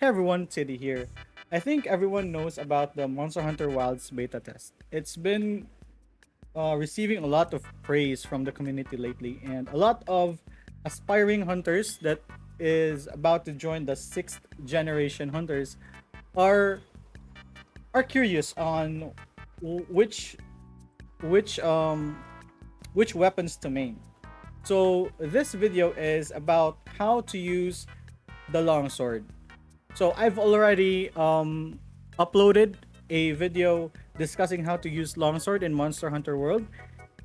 Hey everyone, Tiddy here. I think everyone knows about the Monster Hunter Wilds beta test. It's been receiving a lot of praise from the community lately, and a lot of aspiring hunters that is about to join the sixth generation hunters are are curious on which which um which weapons to main. So this video is about how to use the longsword. So I've already uploaded a video discussing how to use longsword in Monster Hunter World,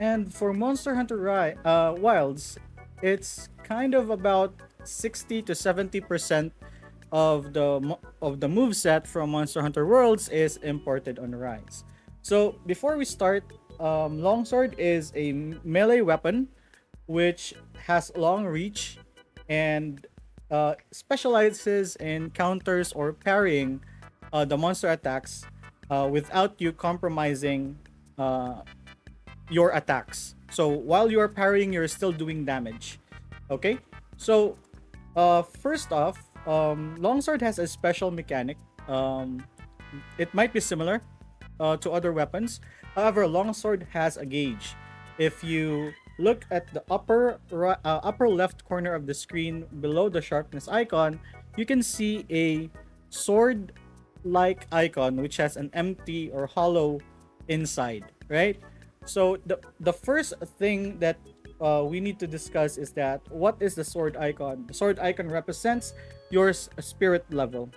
and for Monster Hunter Wilds, it's kind of about 60 to 70% of the move set from Monster Hunter Worlds is imported on Rise. So before we start, longsword is a melee weapon which has long reach and specializes in counters or parrying the monster attacks without you compromising uh, your attacks. So while you're parrying, you're still doing damage. Okay? So, first off, Longsword has a special mechanic. Um, it might be similar to other weapons. However, Longsword has a gauge. If you look at the upper left corner of the screen below the sharpness icon, you can see a sword like icon which has an empty or hollow inside, right? So the first thing that we need to discuss is that what is the sword icon? The sword icon represents your spirit level.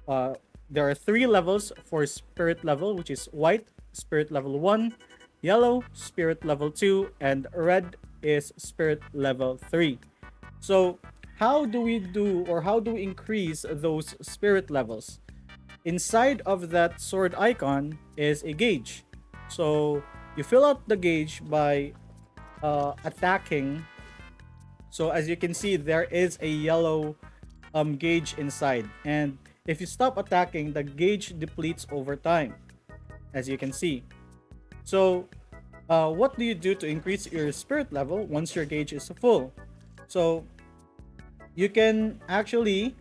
Uh, there are three levels for spirit level, which is white, spirit level 1, yellow, spirit level 2, and red is spirit level 3. So, how do we do or how do we increase those spirit levels? Inside of that sword icon is a gauge. So, you fill out the gauge by attacking. So, as you can see, there is a yellow gauge inside. And if you stop attacking, the gauge depletes over time, as you can see. So, what do you do to increase your spirit level once your gauge is full? So, you can actually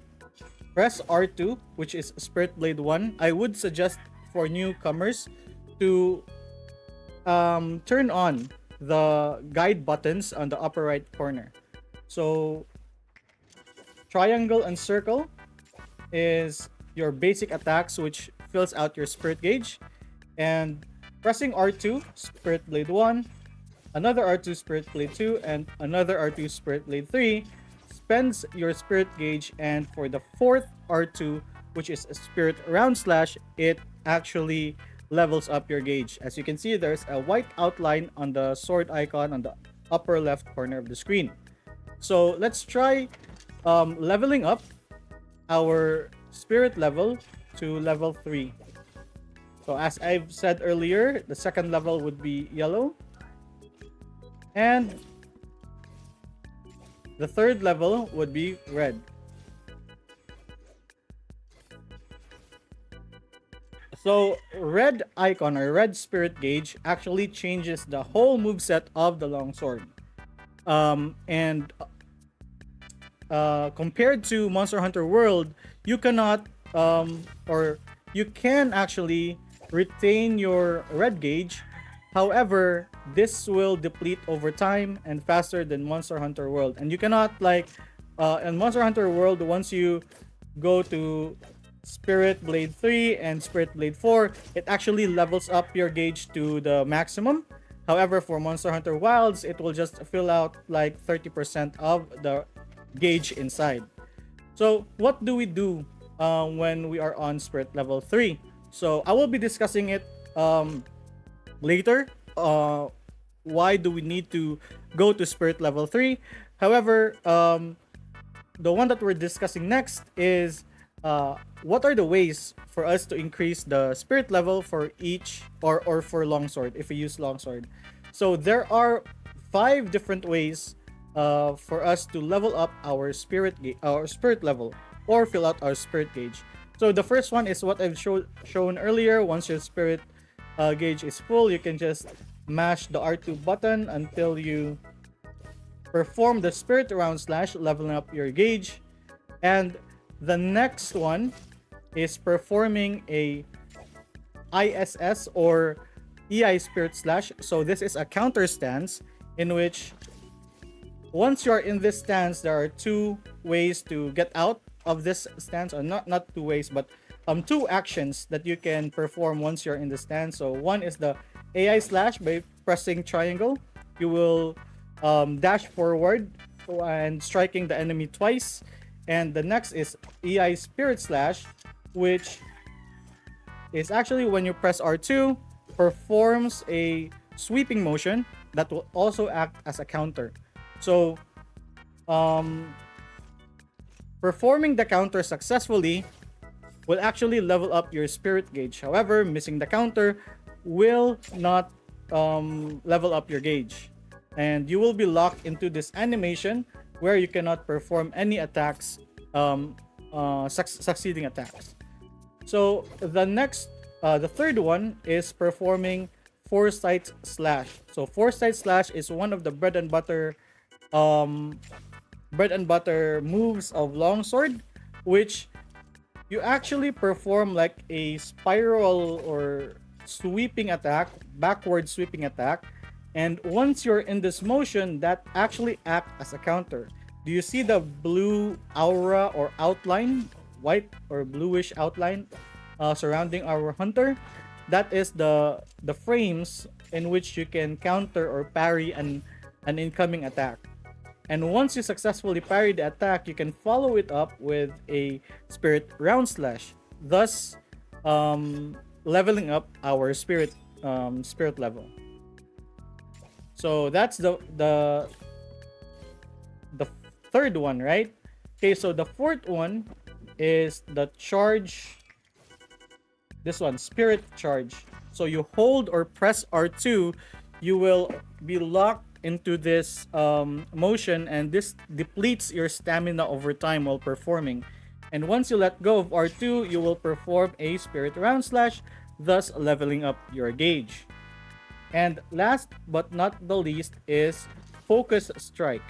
press R2, which is Spirit Blade 1. I would suggest for newcomers to turn on the guide buttons on the upper right corner. So, triangle and circle is your basic attacks, which fills out your spirit gauge. And pressing R2, Spirit Blade 1, another R2 Spirit Blade 2, and another R2 Spirit Blade 3 spends your spirit gauge, and for the fourth R2, which is a Spirit Round Slash, it actually levels up your gauge. As you can see, there's a white outline on the sword icon on the upper left corner of the screen. So let's try leveling up our spirit level to level 3. So as I've said earlier, the second level would be yellow. And the third level would be red. So red icon or red spirit gauge actually changes the whole moveset of the longsword. And compared to Monster Hunter World, you cannot or you can actually retain your red gauge. However, this will deplete over time and faster than Monster Hunter World. And you cannot in Monster Hunter World, once you go to Spirit Blade 3 and Spirit Blade 4, it actually levels up your gauge to the maximum. However, for Monster Hunter Wilds, it will just fill out like 30% of the gauge inside. So what do we do when we are on Spirit level 3? So I will be discussing it later. Why do we need to go to Spirit level 3? However, the one that we're discussing next is what are the ways for us to increase the spirit level for each or for longsword if we use longsword. So there are 5 different ways for us to level up our spirit level or fill out our spirit gauge. So the first one is what I've shown earlier. Once your spirit gauge is full, you can just mash the R2 button until you perform the Spirit Round Slash, leveling up your gauge. And the next one is performing a ISS or EI Spirit Slash. So this is a counter stance in which once you're in this stance, there are two ways to get out of this stance, or not two ways, but two actions that you can perform once you're in the stance. So one is the AI slash by pressing triangle. You will dash forward and striking the enemy twice. And the next is EI Spirit Slash, which is actually when you press R2, performs a sweeping motion that will also act as a counter. So, performing the counter successfully will actually level up your spirit gauge. However, missing the counter will not level up your gauge. And you will be locked into this animation where you cannot perform any attacks, succeeding attacks. So the third one is performing Foresight Slash. So Foresight Slash is one of the um, bread and butter moves of Longsword, which you actually perform like a spiral or sweeping attack, backward sweeping attack. And once you're in this motion, that actually acts as a counter. Do you see the blue aura or outline, white or bluish outline surrounding our hunter? That is the frames in which you can counter or parry an incoming attack. And once you successfully parry the attack, you can follow it up with a spirit round slash, thus leveling up our spirit level. So that's the third one, right? Okay, so the fourth one is the charge. This one, spirit charge. So you hold or press R2, you will be locked into this motion, and this depletes your stamina over time while performing. And once you let go of R2, you will perform a spirit round slash, thus leveling up your gauge. And last but not the least is focus strike.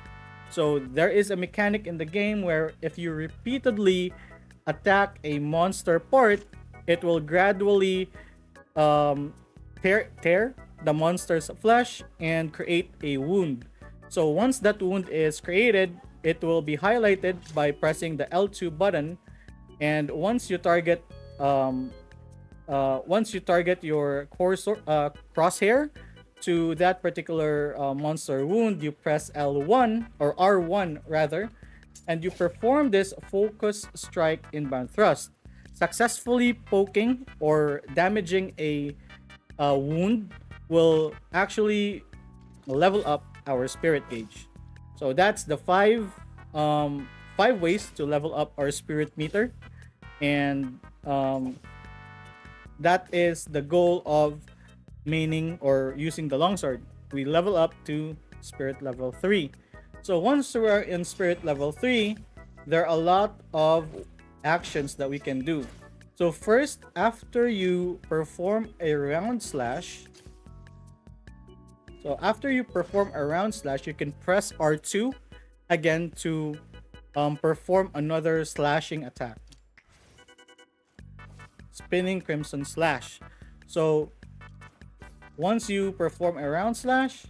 So there is a mechanic in the game where if you repeatedly attack a monster part, it will gradually tear the monster's flesh and create a wound. So once that wound is created, it will be highlighted by pressing the L2 button, and once you target your crosshair to that particular monster wound, you press L1 or R1 rather, and you perform this focus strike inbound thrust, successfully poking or damaging a wound will actually level up our spirit gauge. So that's the five ways to level up our spirit meter, and that is the goal of maining or using the longsword. We level up to spirit level 3. So once we're in spirit level 3, there are a lot of actions that we can do. So first, after you perform a round slash, you can press R2 again to perform another slashing attack. Spinning Crimson Slash. So once you perform a round slash,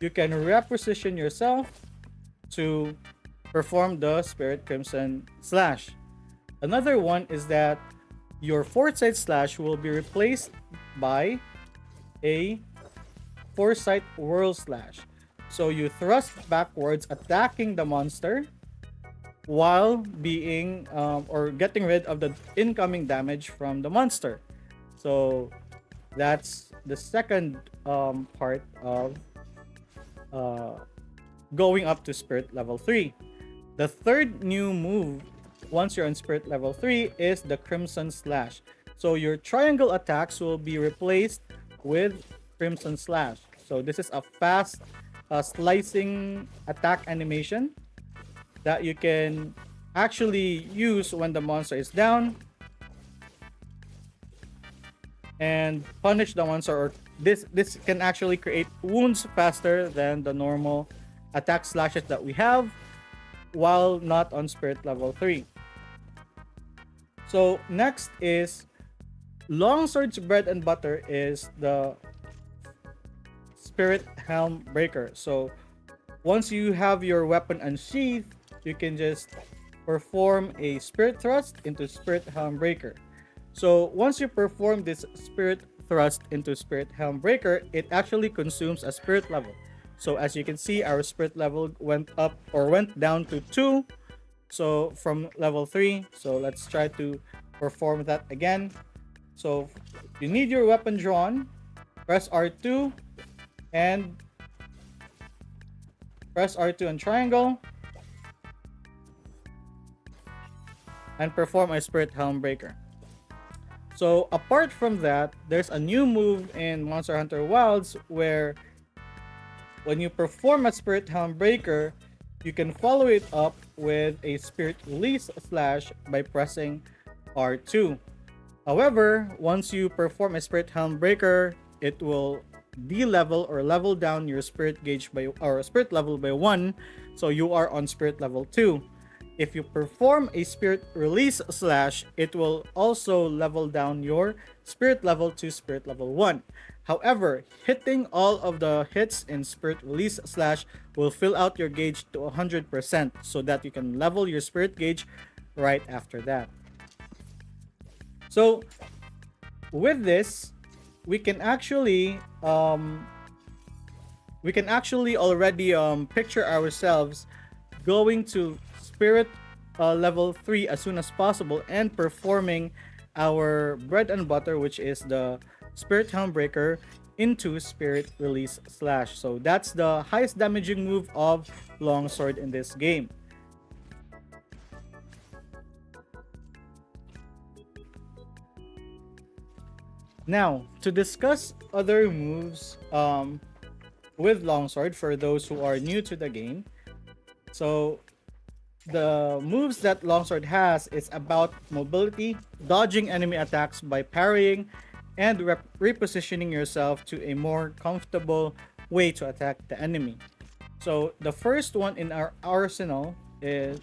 you can reposition yourself to perform the Spirit Crimson Slash. Another one is that your Foresight Slash will be replaced by a Foresight Whirl Slash. So you thrust backwards, attacking the monster while being or getting rid of the incoming damage from the monster. So that's the second part of going up to Spirit level 3. The third new move once you're on Spirit level 3 is the Crimson Slash. So your triangle attacks will be replaced with Crimson Slash. So this is a fast slicing attack animation that you can actually use when the monster is down and punish the monster, or this can actually create wounds faster than the normal attack slashes that we have while not on Spirit level 3. So next is Longsword's bread and butter is the Spirit Helm Breaker. So once you have your weapon unsheathed, you can just perform a Spirit Thrust into Spirit Helm Breaker. So once you perform this Spirit Thrust into Spirit Helm Breaker, it actually consumes a Spirit level. So as you can see, our Spirit level went up or went down to 2. So from level 3. So let's try to perform that again. So you need your weapon drawn, press R2 and press R2 and triangle and perform a Spirit Helm Breaker. So apart from that, there's a new move in Monster Hunter Wilds where when you perform a Spirit Helm Breaker, you can follow it up with a Spirit Release slash by pressing R2. However, once you perform a Spirit Helm Breaker, it will de-level or level down your spirit gauge by or spirit level by 1, so you are on spirit level 2. If you perform a Spirit Release slash, it will also level down your spirit level to spirit level 1. However, hitting all of the hits in Spirit Release slash will fill out your gauge to 100% so that you can level your spirit gauge right after that. So with this, we can actually already picture ourselves going to spirit level 3 as soon as possible and performing our bread and butter, which is the Spirit Helm Breaker, into Spirit Release slash. So that's the highest damaging move of Longsword in this game. Now, to discuss other moves with Longsword for those who are new to the game. So, the moves that Longsword has is about mobility, dodging enemy attacks by parrying, and repositioning yourself to a more comfortable way to attack the enemy. So, the first one in our arsenal is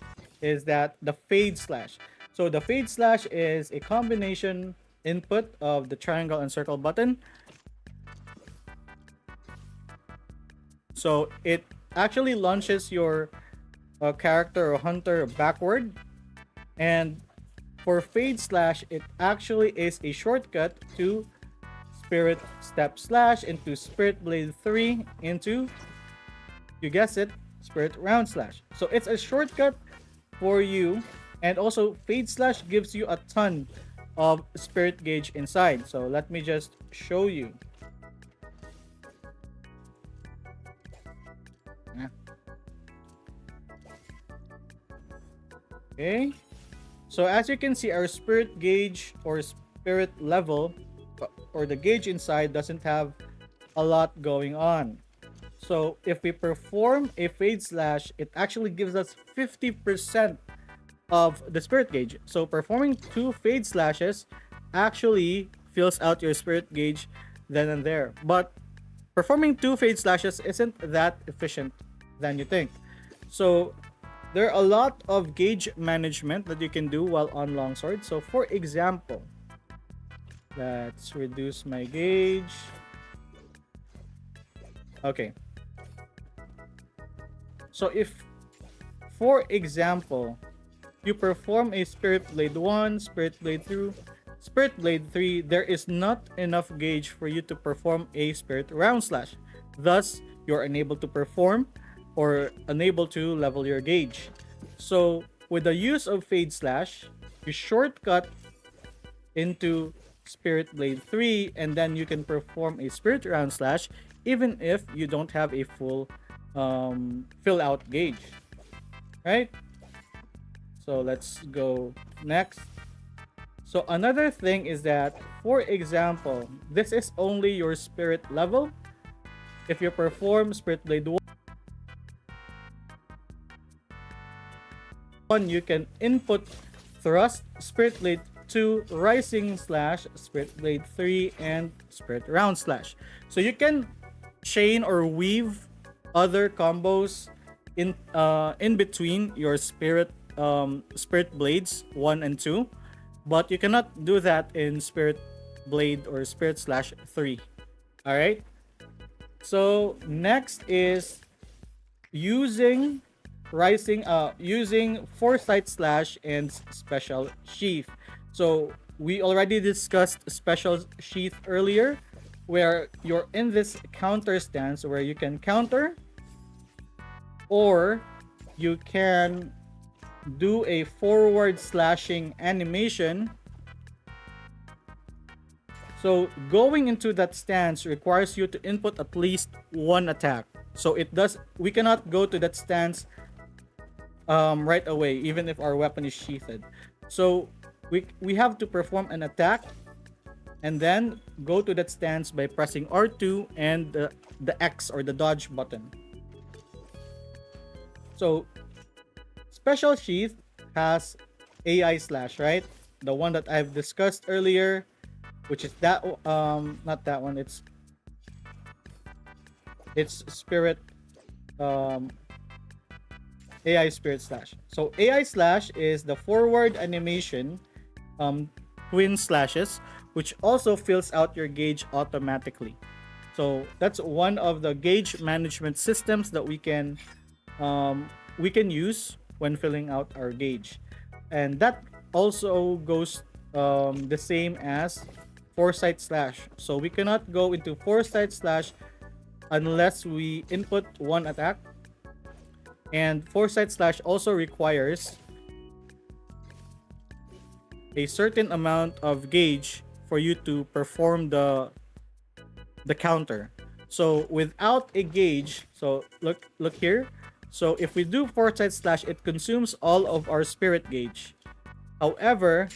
that the Fade Slash. So, the Fade Slash is a combination input of the triangle and circle button. So it actually launches your character or hunter backward, and for Fade Slash, it actually is a shortcut to Spirit Step Slash into Spirit Blade 3 into, you guess it, Spirit Round Slash. So it's a shortcut for you, and also Fade Slash gives you a ton of spirit gauge inside. So let me just show you. Okay. So as you can see, our spirit gauge or spirit level or the gauge inside doesn't have a lot going on. So if we perform a Fade Slash, it actually gives us 50% of the spirit gauge. So performing 2 Fade Slashes actually fills out your spirit gauge then and there. But performing 2 Fade Slashes isn't that efficient than you think. So there are a lot of gauge management that you can do while on Longsword. So for example, let's reduce my gauge. Okay. So if, for example, you perform a Spirit Blade 1, Spirit Blade 2, Spirit Blade 3, there is not enough gauge for you to perform a Spirit Round Slash. Thus, you're unable to perform or unable to level your gauge. So, with the use of Fade Slash, you shortcut into Spirit Blade 3 and then you can perform a Spirit Round Slash even if you don't have a full fill out gauge. Right? So let's go next. So another thing is that, for example, this is only your spirit level. If you perform Spirit Blade 1, you can input Thrust, Spirit Blade 2, Rising Slash, Spirit Blade 3, and Spirit Round Slash. So you can chain or weave other combos in between your spirit blades 1 and 2. but you cannot do that in Spirit Blade or Spirit Slash 3. All right. So next is using using Foresight Slash and Special Sheath. So we already discussed Special Sheath earlier, where you're in this counter stance where you can counter, or you can do a forward slashing animation. So going into that stance requires you to input at least one attack. So we cannot go to that stance right away, even if our weapon is sheathed. So we have to perform an attack and then go to that stance by pressing R2 and the X or the dodge button. So Special Sheath has AI slash, right? The one that I've discussed earlier, which is that not that one. It's Spirit um AI Spirit Slash. So AI Slash is the forward animation um twin slashes, which also fills out your gauge automatically. So that's one of the gauge management systems that we can use when filling out our gauge, and that also goes the same as Foresight Slash. So we cannot go into Foresight Slash unless we input one attack, and Foresight Slash also requires a certain amount of gauge for you to perform the counter. So without a gauge, so look here. So if we do Foresight Slash, it consumes all of our spirit gauge. However,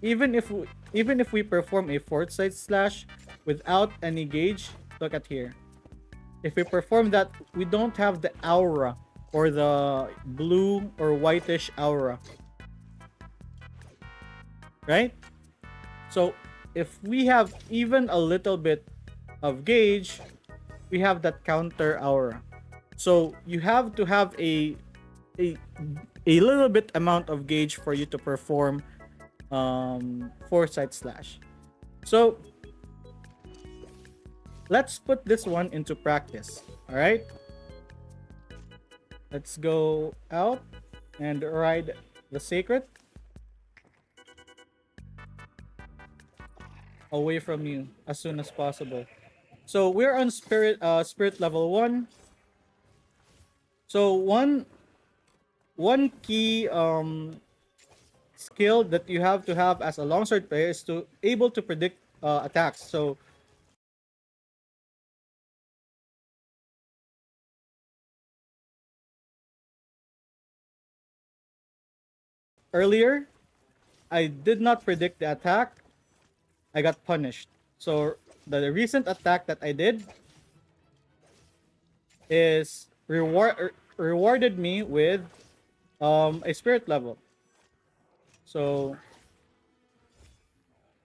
even if we perform a Foresight Slash without any gauge, look at here. If we perform that, we don't have the aura or the blue or whitish aura, right? So if we have even a little bit of gauge, we have that counter aura. So you have to have a a little bit amount of gauge for you to perform Foresight Slash. So let's put this one into practice. All right, let's go out and ride the sacred away from you as soon as possible. So we're on spirit level 1. So one key skill that you have to have as a longsword player is to able to predict attacks. So earlier, I did not predict the attack. I got punished. So the recent attack that I did is rewarded me with a spirit level. So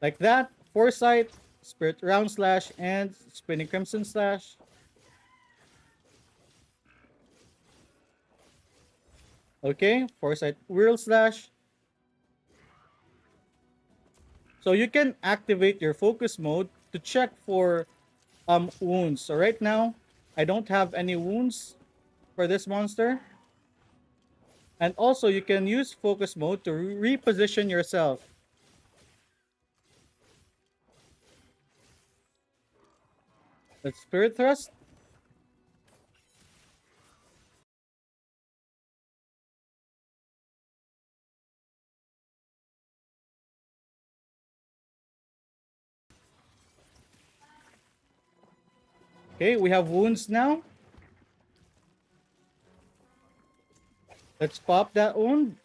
like that, foresight, spirit round slash, and spinning crimson slash. Okay, foresight whirl slash. So you can activate your focus mode to check for wounds. So right now, I don't have any wounds for this monster. And also you can use focus mode to reposition yourself. Let's spirit thrust. Okay, we have wounds now. Let's pop that wound.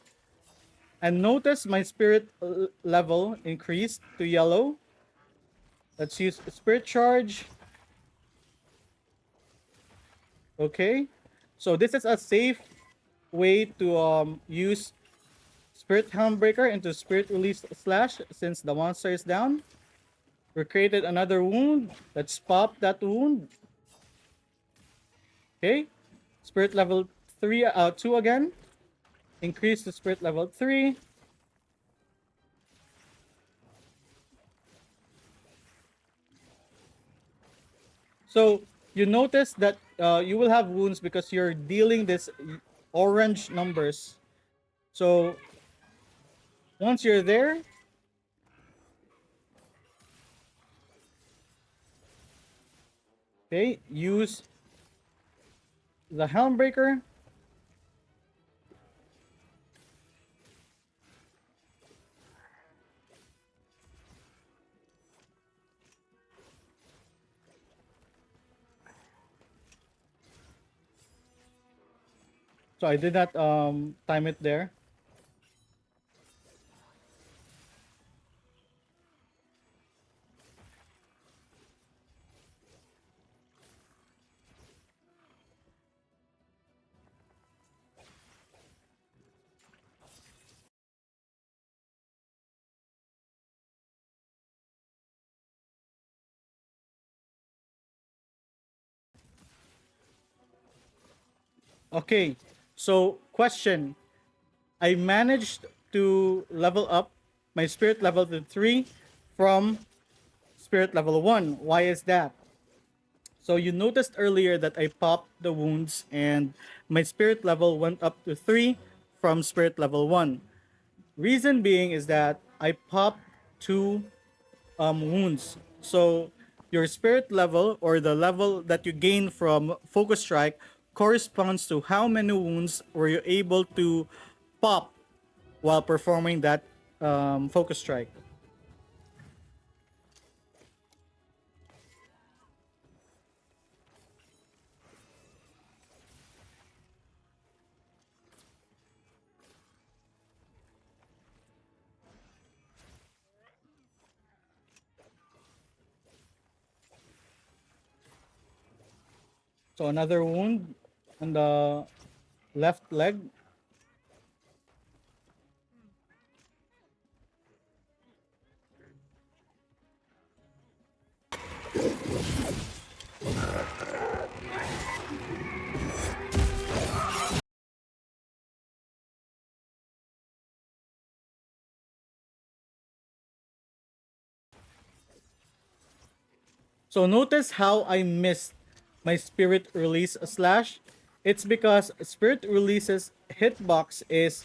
And notice my spirit level increased to yellow. Let's use spirit charge. Okay. So this is a safe way to use spirit helmbreaker into spirit release slash since the monster is down. We created another wound. Let's pop that wound. Okay. Spirit level 2 again. Increase to spirit level 3. So you notice that you will have wounds because you're dealing this orange numbers. So once you're there, okay, use the helm breaker. So I did not time it there. Okay. So question: I managed to level up my spirit level to 3 from spirit level 1. Why is that? So you noticed earlier that I popped the wounds and my spirit level went up to 3 from spirit level 1. Reason being is that I popped two wounds. So your spirit level or the level that you gain from focus strike corresponds to how many wounds were you able to pop while performing that focus strike. So another wound on the left leg. So notice how I missed my spirit release slash. It's because spirit releases hitbox is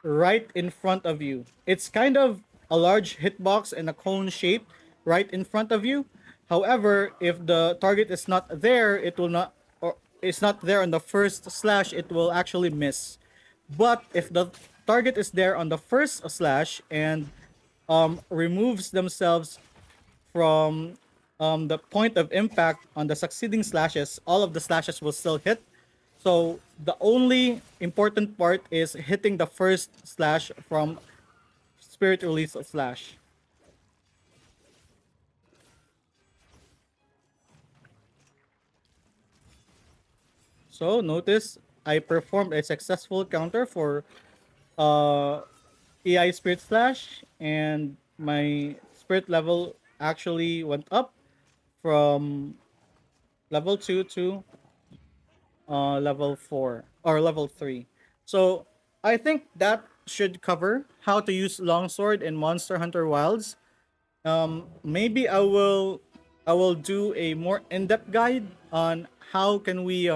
right in front of you. It's kind of a large hitbox in a cone shape right in front of you. However, if the target is not there, it will not, or it's not there on the first slash, it will actually miss. But if the target is there on the first slash and removes themselves from the point of impact on the succeeding slashes, all of the slashes will still hit. So the only important part is hitting the first slash from spirit release slash. So notice I performed a successful counter for uh, AI spirit slash, and my spirit level actually went up from level 2 to level 4 or level 3. So I think that should cover how to use longsword in Monster Hunter Wilds. Maybe I will do a more in-depth guide on how can we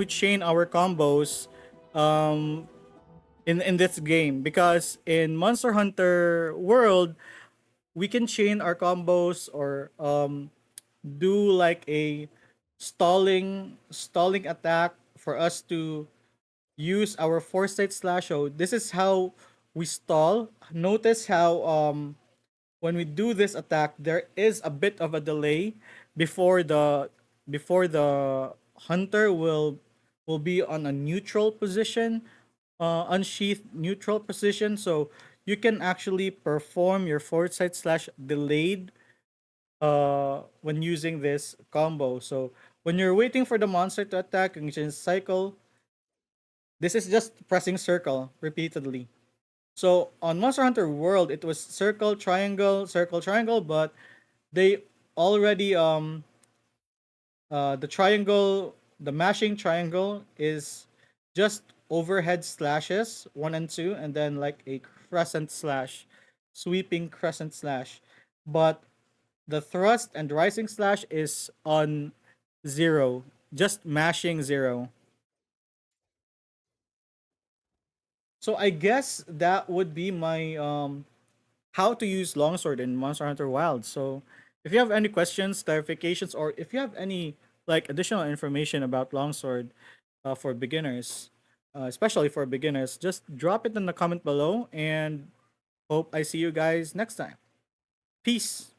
chain our combos in this game, because in Monster Hunter World we can chain our combos or do like a stalling attack for us to use our foresight slash. So this is how we stall. Notice how when we do this attack, there is a bit of a delay before the hunter will be on a neutral position, unsheathed neutral position. So you can actually perform your foresight slash delayed when using this combo. So when you're waiting for the monster to attack, you can just cycle. This is just pressing circle repeatedly. So on Monster Hunter World, it was circle, triangle, but they already the triangle, the mashing triangle is just overhead slashes 1 and 2, and then like a crescent slash, sweeping crescent slash. But The thrust and rising slash is on zero, just mashing zero. So I guess that would be my how to use longsword in Monster Hunter Wild. So if you have any questions, clarifications, or if you have any like additional information about longsword for beginners, especially for beginners, just drop it in the comment below. And hope I see you guys next time. Peace.